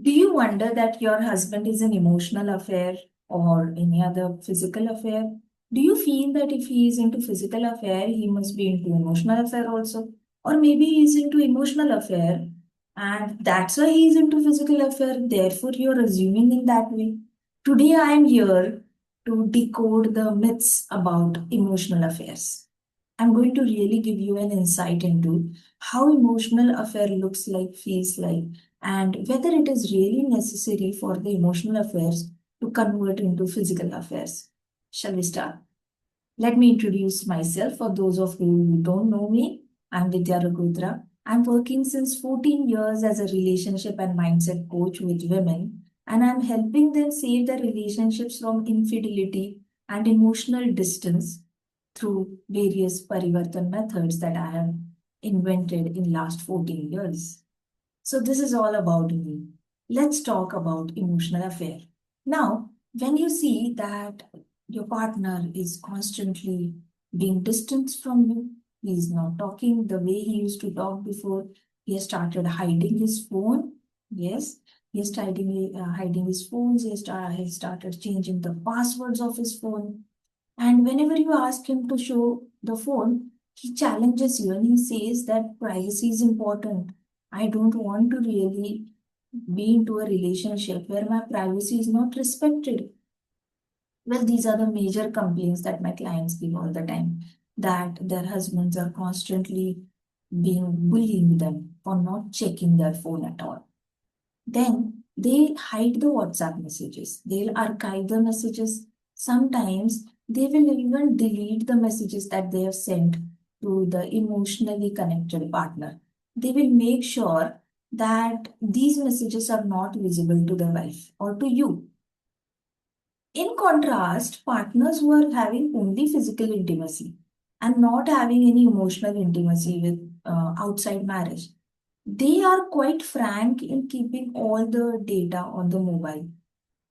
Do you wonder that your husband is an emotional affair or any other physical affair? Do you feel that if he is into physical affair, he must be into emotional affair also? Or maybe he is into emotional affair and that's why he is into physical affair. Therefore, you're assuming in that way. Today, I am here to decode the myths about emotional affairs. I'm going to really give you an insight into how emotional affair looks like, feels like, and whether it is really necessary for the emotional affairs to convert into physical affairs. Shall we start? Let me introduce myself for those of you who don't know me. I'm Vidya Raghudra. I'm working since 14 years as a relationship and mindset coach with women, and I'm helping them save their relationships from infidelity and emotional distance through various Parivvartan methods that I have invented in last 14 years. So this is all about me. Let's talk about emotional affair. Now, when you see that your partner is constantly being distanced from you, he is not talking the way he used to talk before, he has started hiding his phone. Yes, he is hiding his phones. He started changing the passwords of his phone. And whenever you ask him to show the phone, he challenges you and he says that privacy is important. I don't want to really be into a relationship where my privacy is not respected. Well, these are the major complaints that my clients give all the time, that their husbands are constantly being bullying them for not checking their phone at all. Then they hide the WhatsApp messages. They'll archive the messages. Sometimes they will even delete the messages that they have sent to the emotionally connected partner. They will make sure that these messages are not visible to the wife or to you. In contrast, partners who are having only physical intimacy and not having any emotional intimacy with outside marriage, they are quite frank in keeping all the data on the mobile.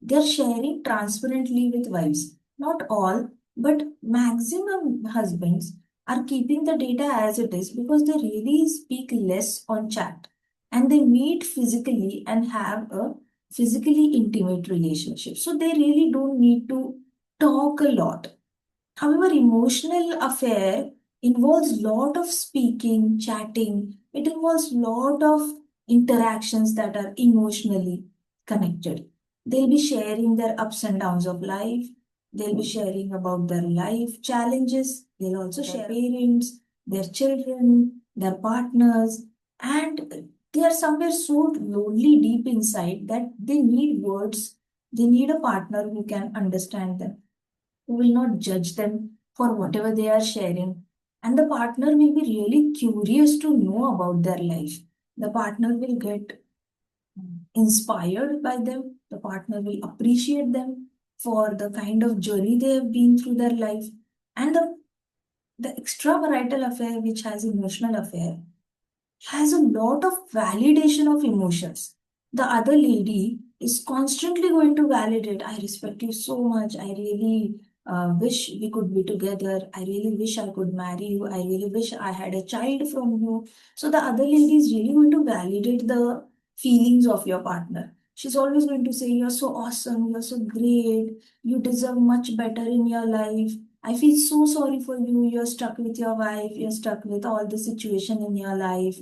They're sharing transparently with wives. Not all, but maximum husbands are keeping the data as it is because they really speak less on chat and they meet physically and have a physically intimate relationship. So they really don't need to talk a lot. However, emotional affair involves lot of speaking, chatting. It involves lot of interactions that are emotionally connected. They'll be sharing their ups and downs of life. They'll be sharing about their life challenges. They'll also share parents, their children, their partners, and they are somewhere so lonely deep inside that they need words. They need a partner who can understand them, who will not judge them for whatever they are sharing. And the partner will be really curious to know about their life. The partner will get inspired by them. The partner will appreciate them for the kind of journey they have been through their life. And the extramarital affair, which has emotional affair, has a lot of validation of emotions. The other lady is constantly going to validate, I respect you so much. I really wish we could be together. I really wish I could marry you. I really wish I had a child from you. So the other lady is really going to validate the feelings of your partner. She's always going to say, you're so awesome, you're so great, you deserve much better in your life. I feel so sorry for you. You're stuck with your wife. You're stuck with all the situation in your life.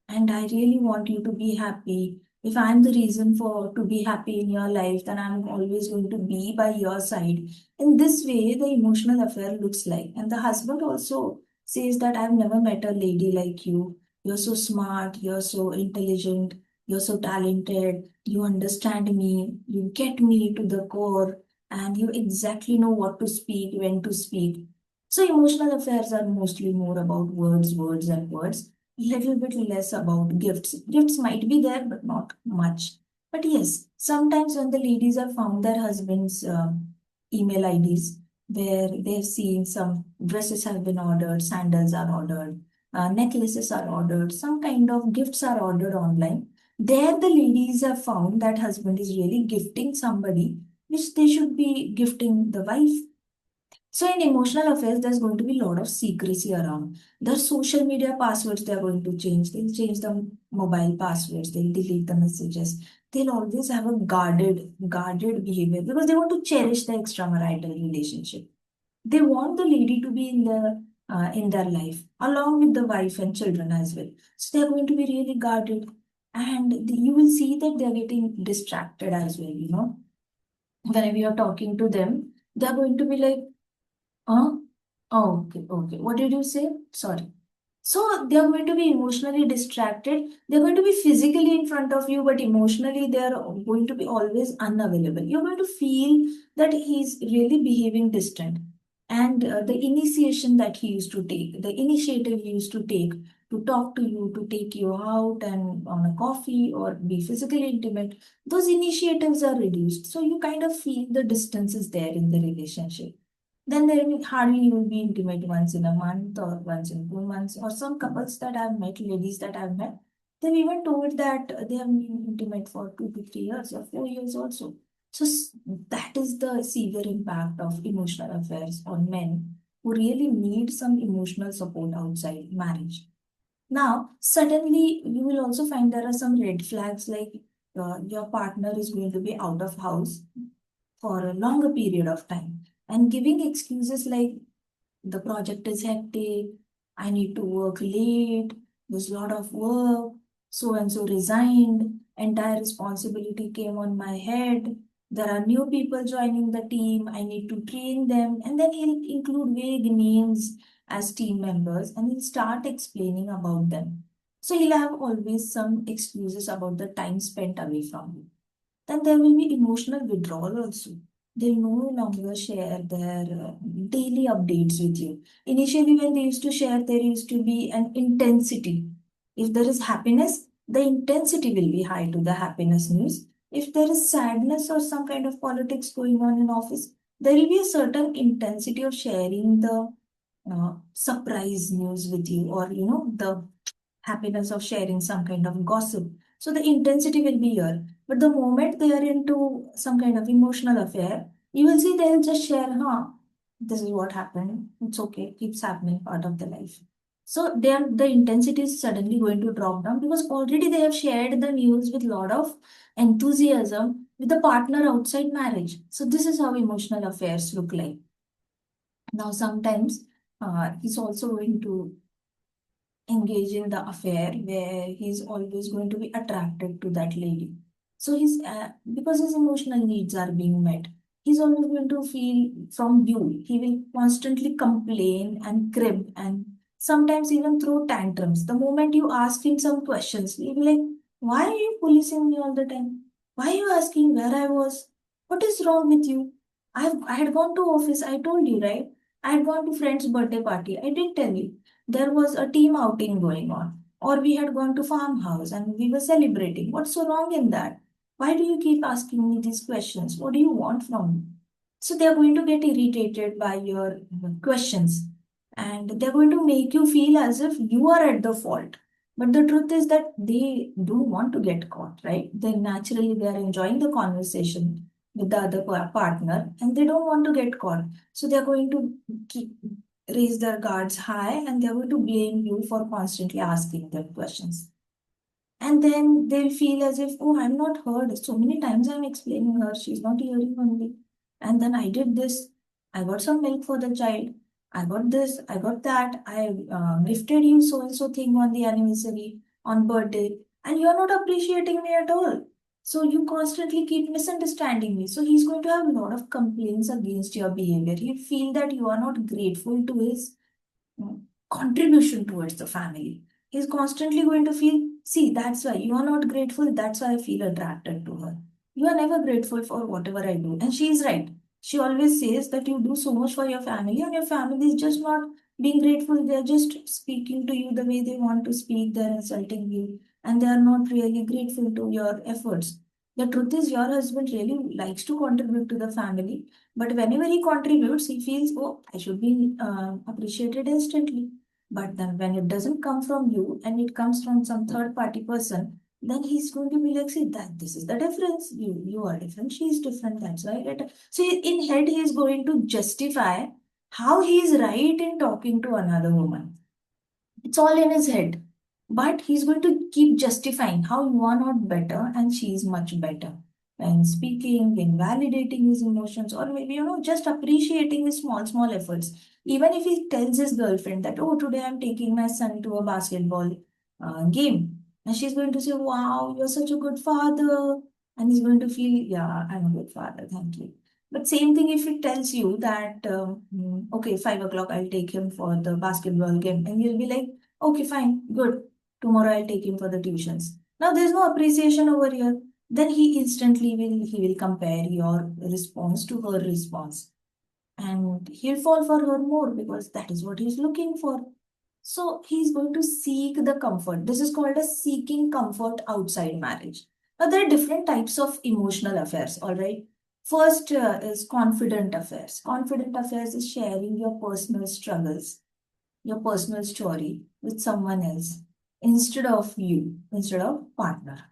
And I really want you to be happy. If I'm the reason for to be happy in your life, then I'm always going to be by your side. In this way, the emotional affair looks like. And the husband also says that I've never met a lady like you. You're so smart, you're so intelligent, you're so talented, you understand me, you get me to the core, and you exactly know what to speak, when to speak. So emotional affairs are mostly more about words, words, and words, little bit less about gifts. Gifts might be there, but not much. But yes, sometimes when the ladies have found their husband's email IDs, where they're seeing some dresses have been ordered, sandals are ordered, necklaces are ordered, some kind of gifts are ordered online. There, the ladies have found that husband is really gifting somebody, which they should be gifting the wife. So in emotional affairs, there's going to be a lot of secrecy around. Their social media passwords they're going to change. They'll change the mobile passwords. They'll delete the messages. They'll always have a guarded behavior because they want to cherish the extramarital relationship. They want the lady to be in their life along with the wife and children as well. So they're going to be really guarded, and you will see that they're getting distracted as well. Whenever you're talking to them, they're going to be like, "Huh? Oh, okay, okay. What did you say? Sorry." So they're going to be emotionally distracted. They're going to be physically in front of you, but emotionally they're going to be always unavailable. You're going to feel that he's really behaving distant. And the initiation that he used to take, the initiative he used to take talk to you, to take you out and on a coffee or be physically intimate, those initiatives are reduced. So you kind of feel the distance is there in the relationship. Then there will hardly you will be intimate once in a month or once in 2 months. Or some couples that I've met, ladies that I've met, they've even told that they have been intimate for 2 to 3 years or 4 years also. So that is the severe impact of emotional affairs on men who really need some emotional support outside marriage. Now, suddenly you will also find there are some red flags like your partner is going to be out of house for a longer period of time and giving excuses like the project is hectic, I need to work late, there's a lot of work, so and so resigned, entire responsibility came on my head. There are new people joining the team, I need to train them. And then he'll include vague names as team members and he'll start explaining about them. So he'll have always some excuses about the time spent away from you. Then there will be emotional withdrawal also. They'll no longer share their daily updates with you. Initially, when they used to share, there used to be an intensity. If there is happiness, the intensity will be high to the happiness news. If there is sadness or some kind of politics going on in office, there will be a certain intensity of sharing the surprise news with you, or the happiness of sharing some kind of gossip. So the intensity will be here. But the moment they are into some kind of emotional affair, you will see they'll just share, this is what happened. It's okay, keeps happening, part of the life. So the intensity is suddenly going to drop down because already they have shared the news with a lot of enthusiasm with the partner outside marriage. So this is how emotional affairs look like. Now sometimes he's also going to engage in the affair where he's always going to be attracted to that lady. So because his emotional needs are being met, he's always going to feel from you. He will constantly complain and crib and sometimes even throw tantrums. The moment you ask him some questions, he'll be like, "Why are you policing me all the time? Why are you asking where I was? What is wrong with you? I had gone to office. I told you, right? I had gone to friend's birthday party. I did tell you there was a team outing going on, or we had gone to farmhouse and we were celebrating. What's so wrong in that? Why do you keep asking me these questions? What do you want from me?" So they're going to get irritated by your questions, and they're going to make you feel as if you are at the fault. But the truth is that they don't want to get caught, right? They are enjoying the conversation with the other partner and they don't want to get caught. So they're going to keep raise their guards high and they're going to blame you for constantly asking them questions. And then they'll feel as if, "Oh, I'm not heard. So many times I'm explaining her, she's not hearing only. And then I did this. I got some milk for the child. I got this, I got that. I gifted you so and so thing on the anniversary, on birthday, and you're not appreciating me at all. So you constantly keep misunderstanding me." So he's going to have a lot of complaints against your behavior. He'll feel that you are not grateful to his contribution towards the family. He's constantly going to feel, "See, that's why you are not grateful. That's why I feel attracted to her. You are never grateful for whatever I do." And she's right. She always says that you do so much for your family, and your family is just not being grateful. They're just speaking to you the way they want to speak. They're insulting you, and they are not really grateful to your efforts. The truth is, your husband really likes to contribute to the family, but whenever he contributes, he feels, "Oh, I should be appreciated instantly." But then when it doesn't come from you and it comes from some third party person, then he's going to be like, "See, that this is the difference. You are different, she's different. That's why I get." So in head, he is going to justify how he is right in talking to another woman. It's all in his head. But he's going to keep justifying how you are not better and she is much better. And speaking, invalidating his emotions, or maybe, just appreciating his small, small efforts. Even if he tells his girlfriend that, oh, today I'm taking my son to a basketball game. And she's going to say, wow, you're such a good father. And he's going to feel, yeah, I'm a good father, thank you. But same thing if it tells you that, okay, 5 o'clock, I'll take him for the basketball game. And you'll be like, okay, fine, good. Tomorrow I'll take him for the tuitions. Now there's no appreciation over here. Then he will compare your response to her response. And he'll fall for her more because that is what he's looking for. So he's going to seek the comfort. This is called as seeking comfort outside marriage. Now there are different types of emotional affairs, all right? First is confident affairs. Confident affairs is sharing your personal struggles, your personal story with someone else instead of partner.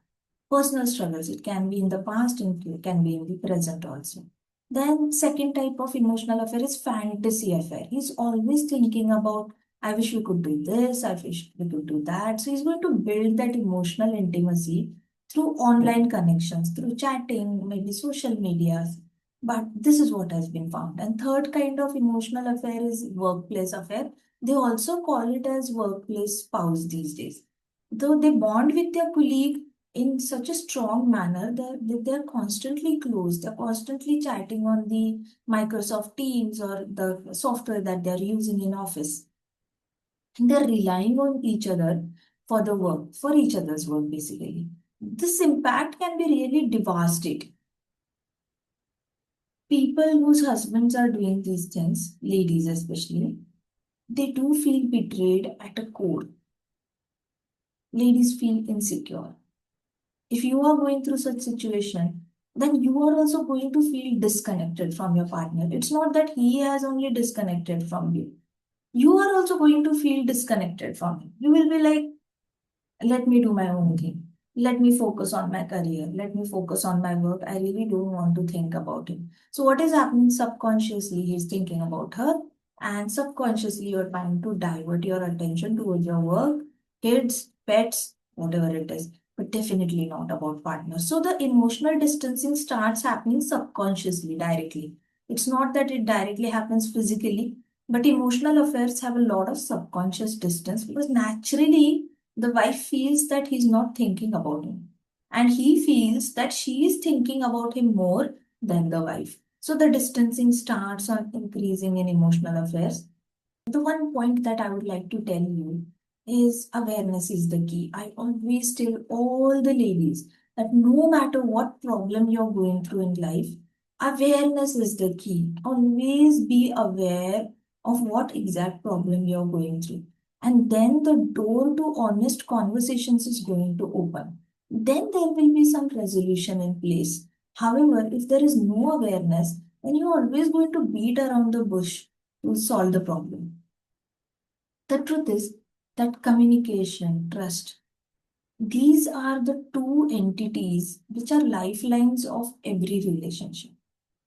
Personal struggles, it can be in the past and it can be in the present also. Then second type of emotional affair is fantasy affair. He's always thinking about, I wish we could do this, I wish we could do that. So he's going to build that emotional intimacy through online connections, through chatting, maybe social media. But this is what has been found. And third kind of emotional affair is workplace affair. They also call it as workplace spouse these days. Though they bond with their colleague in such a strong manner that they're constantly close, they're constantly chatting on the Microsoft Teams or the software that they're using in office. And they're relying on each other for the work, for each other's work, basically. This impact can be really devastating. People whose husbands are doing these things, ladies especially, they do feel betrayed at a core. Ladies feel insecure. If you are going through such situation, then you are also going to feel disconnected from your partner. It's not that he has only disconnected from you. You are also going to feel disconnected from him. You will be like, let me do my own thing. Let me focus on my career. Let me focus on my work. I really don't want to think about him. So, what is happening subconsciously? He's thinking about her, and subconsciously, you're trying to divert your attention towards your work, kids, pets, whatever it is, but definitely not about partners. So, the emotional distancing starts happening subconsciously, directly. It's not that it directly happens physically, but emotional affairs have a lot of subconscious distance because naturally the wife feels that he's not thinking about him. And he feels that she is thinking about him more than the wife. So the distancing starts on increasing in emotional affairs. The one point that I would like to tell you is awareness is the key. I always tell all the ladies that no matter what problem you're going through in life, awareness is the key. Always be aware of what exact problem you're going through. And then the door to honest conversations is going to open. Then there will be some resolution in place. However, if there is no awareness, then you're always going to beat around the bush to solve the problem. The truth is that communication, trust, these are the two entities which are lifelines of every relationship.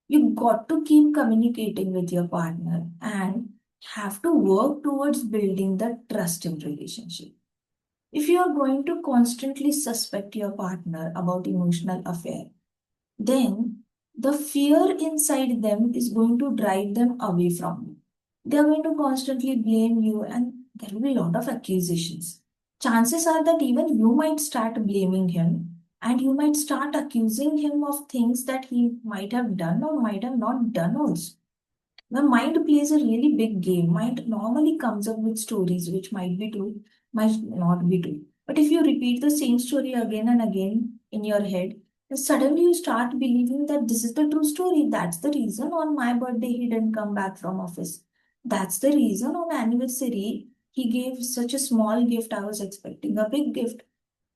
You got to keep communicating with your partner and have to work towards building the trust in relationship. If you are going to constantly suspect your partner about emotional affair, then the fear inside them is going to drive them away from you. They are going to constantly blame you, and there will be a lot of accusations. Chances are that even you might start blaming him and you might start accusing him of things that he might have done or might have not done also. The mind plays a really big game. Mind normally comes up with stories which might be true, might not be true. But if you repeat the same story again and again in your head, then suddenly you start believing that this is the true story. That's the reason on my birthday he didn't come back from office. That's the reason on anniversary he gave such a small gift. I was expecting a big gift.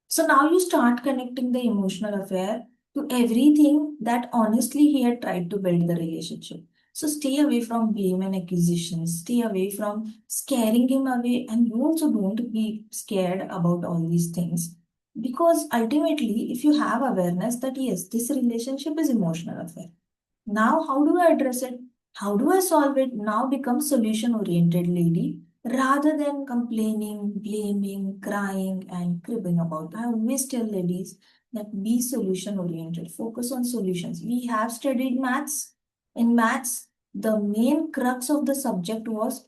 So now you start connecting the emotional affair to everything that honestly he had tried to build the relationship. So stay away from blame and accusations. Stay away from scaring him away. And you also don't be scared about all these things. Because ultimately, if you have awareness that yes, this relationship is emotional affair. Now, how do I address it? How do I solve it? Now become solution oriented lady rather than complaining, blaming, crying, and cribbing about. I always tell ladies that be solution oriented, focus on solutions. We have studied maths. In maths, the main crux of the subject was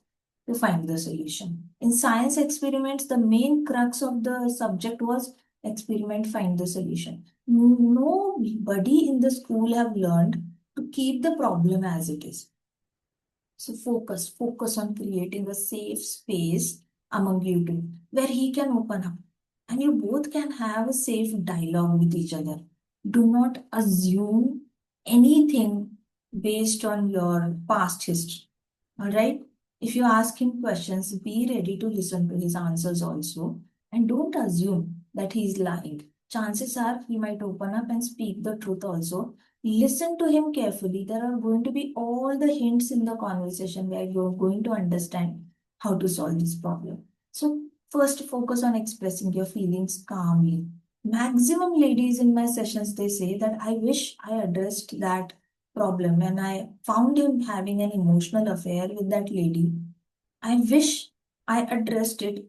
to find the solution. In science experiments, the main crux of the subject was experiment, find the solution. Nobody in the school have learned to keep the problem as it is. So focus on creating a safe space among you two where he can open up and you both can have a safe dialogue with each other. Do not assume anything based on your past history. All right? If you ask him questions, be ready to listen to his answers also. And don't assume that he is lying. Chances are he might open up and speak the truth also. Listen to him carefully. There are going to be all the hints in the conversation where you're going to understand how to solve this problem. So, first focus on expressing your feelings calmly. Maximum ladies in my sessions they say that I wish I addressed that problem when I found him having an emotional affair with that lady. I wish I addressed it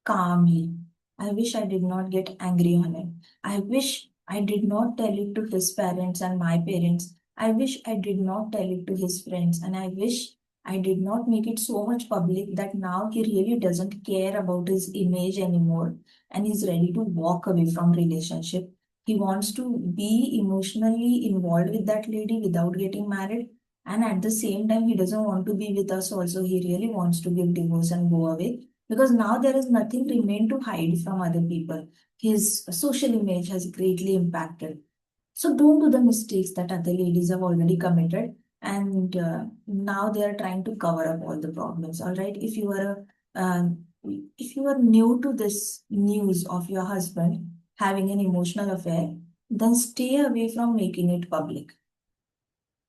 calmly. I wish I did not get angry on it. I wish I did not tell it to his parents and my parents. I wish I did not tell it to his friends. And I wish I did not make it so much public that now he really doesn't care about his image anymore and he's ready to walk away from relationship. He wants to be emotionally involved with that lady without getting married. And at the same time, he doesn't want to be with us also. He really wants to give divorce and go away because now there is nothing remain to hide from other people. His social image has greatly impacted. So don't do the mistakes that other ladies have already committed, and now they are trying to cover up all the problems. All right, if you are new to this news of your husband having an emotional affair, then stay away from making it public.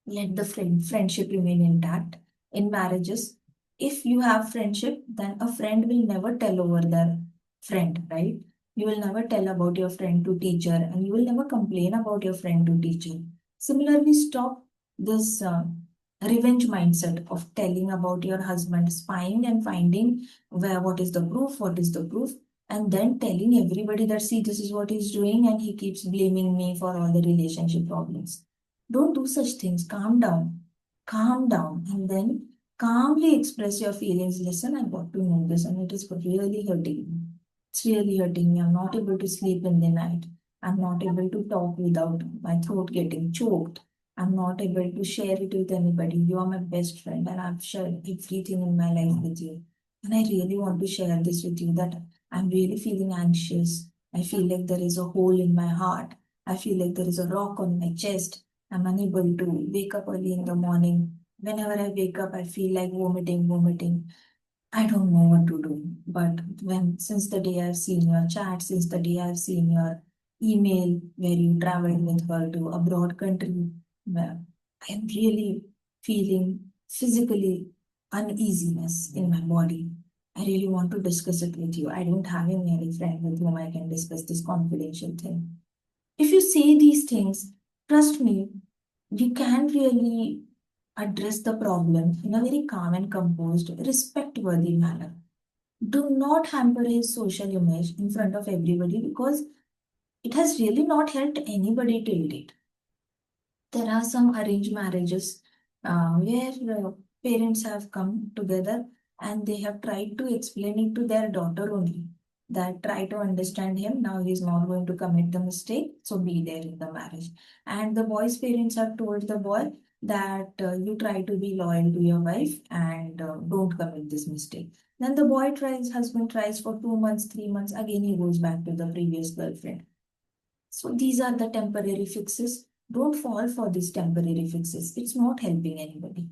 Let the friendship remain intact. In marriages, if you have friendship, then a friend will never tell over their friend, right? You will never tell about your friend to teacher, and you will never complain about your friend to teacher. Similarly, stop this revenge mindset of telling about your husband, spying and finding where what is the proof, what is the proof, and then telling everybody that see this is what he's doing, and he keeps blaming me for all the relationship problems. Don't do such things. Calm down, and then calmly express your feelings. Listen, I got to know this, and it is really hurting me. It's really hurting me. I'm not able to sleep in the night. I'm not able to talk without my throat getting choked. I'm not able to share it with anybody. You are my best friend, and I've shared everything in my life with you. And I really want to share this with you that I'm really feeling anxious. I feel like there is a hole in my heart. I feel like there is a rock on my chest. I'm unable to wake up early in the morning. Whenever I wake up, I feel like vomiting. I don't know what to do. But since the day I've seen your chat, since the day I've seen your email where you traveled with her to abroad country, well, I am really feeling physically uneasiness in my body. I really want to discuss it with you. I don't have any friend with whom I can discuss this confidential thing. If you say these things, trust me, we can really address the problem in a very calm and composed, respect-worthy manner. Do not hamper his social image in front of everybody because it has really not helped anybody till date. There are some arranged marriages where parents have come together and they have tried to explain it to their daughter only. That try to understand him. Now he's not going to commit the mistake, so be there in the marriage. And the boy's parents have told the boy that you try to be loyal to your wife and don't commit this mistake. Then the husband tries for 2 months, 3 months, again he goes back to the previous girlfriend. So these are the temporary fixes. Don't fall for these temporary fixes. It's not helping anybody.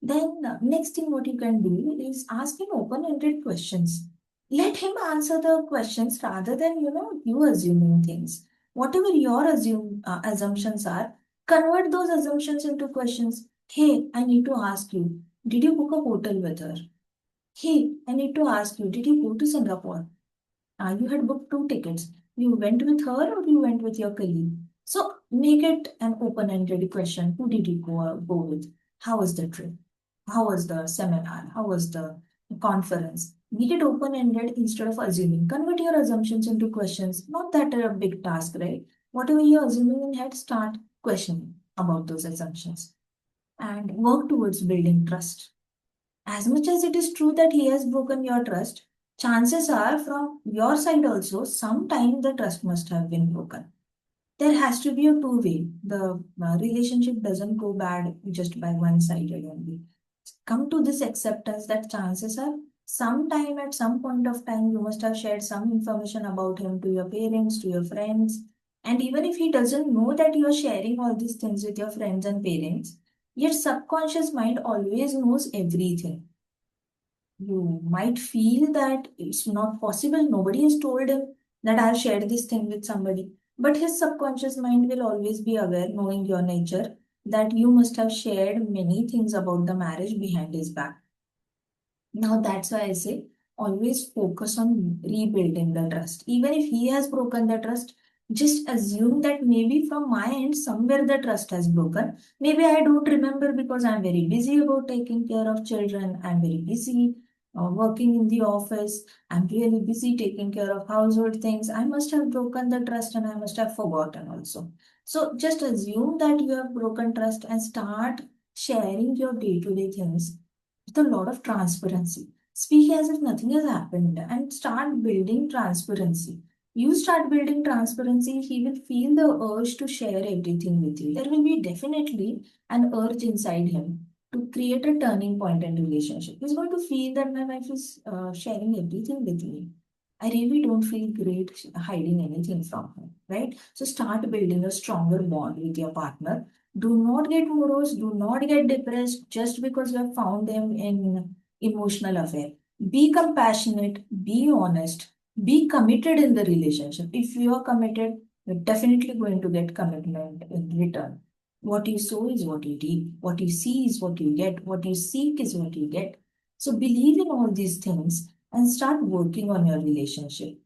Then next thing what you can do is ask him open-ended questions. Let him answer the questions rather than you assuming things. Whatever your assumptions are, convert those assumptions into questions. Hey, I need to ask you, did you book a hotel with her? Hey, I need to ask you, did you go to Singapore? You had booked two tickets. You went with her or you went with your colleague? So make it an open-ended question. Who did you go with? How was the trip? How was the seminar? How was the conference? Make it open-ended instead of assuming. Convert your assumptions into questions. Not that a big task, right? Whatever you're assuming in head, start questioning about those assumptions and work towards building trust. As much as it is true that he has broken your trust, chances are from your side also, sometime the trust must have been broken. There has to be a two-way. The relationship doesn't go bad just by one sided only. Come to this acceptance that chances are sometime at some point of time you must have shared some information about him to your parents, to your friends. And even if he doesn't know that you are sharing all these things with your friends and parents, your subconscious mind always knows everything. You might feel that it's not possible. Nobody has told him that I've shared this thing with somebody. But his subconscious mind will always be aware, knowing your nature, that you must have shared many things about the marriage behind his back. Now that's why I say always focus on rebuilding the trust. Even if he has broken the trust, just assume that maybe from my end, somewhere the trust has broken. Maybe I don't remember because I'm very busy about taking care of children. I'm very busy working in the office. I'm really busy taking care of household things. I must have broken the trust and I must have forgotten also. So just assume that you have broken trust and start sharing your day-to-day things with a lot of transparency. Speak as if nothing has happened and start building transparency. You start building transparency, he will feel the urge to share everything with you. There will be definitely an urge inside him to create a turning point in relationship. He's going to feel that my wife is sharing everything with me. I really don't feel great hiding anything from her, right? So start building a stronger bond with your partner. Do not get morose, do not get depressed just because you have found them in emotional affair. Be compassionate, be honest, be committed in the relationship. If you are committed, you're definitely going to get commitment in return. What you sow is what you reap. What you see is what you get. What you seek is what you get. So believe in all these things and start working on your relationship.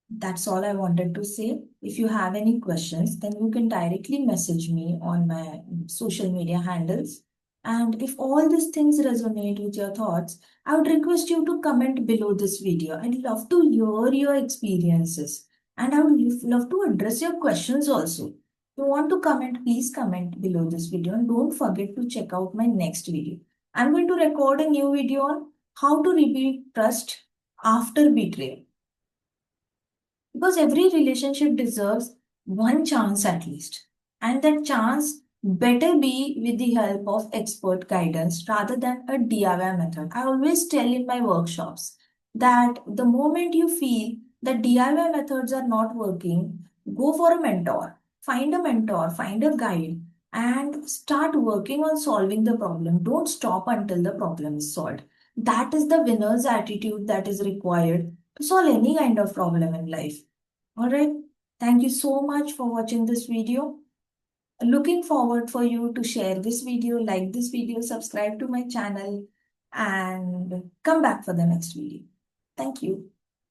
That's all I wanted to say. If you have any questions, then you can directly message me on my social media handles. And if all these things resonate with your thoughts, I would request you to comment below this video. I'd love to hear your experiences and I would love to address your questions also. If you want to comment, please comment below this video and don't forget to check out my next video. I'm going to record a new video on how to rebuild trust after betrayal. Because every relationship deserves one chance at least. And that chance better be with the help of expert guidance rather than a DIY method. I always tell in my workshops that the moment you feel that DIY methods are not working, go for a mentor, find a guide, and start working on solving the problem. Don't stop until the problem is solved. That is the winner's attitude that is required to solve any kind of problem in life. All right. Thank you so much for watching this video. Looking forward for you to share this video, like this video, subscribe to my channel, and come back for the next video. Thank you.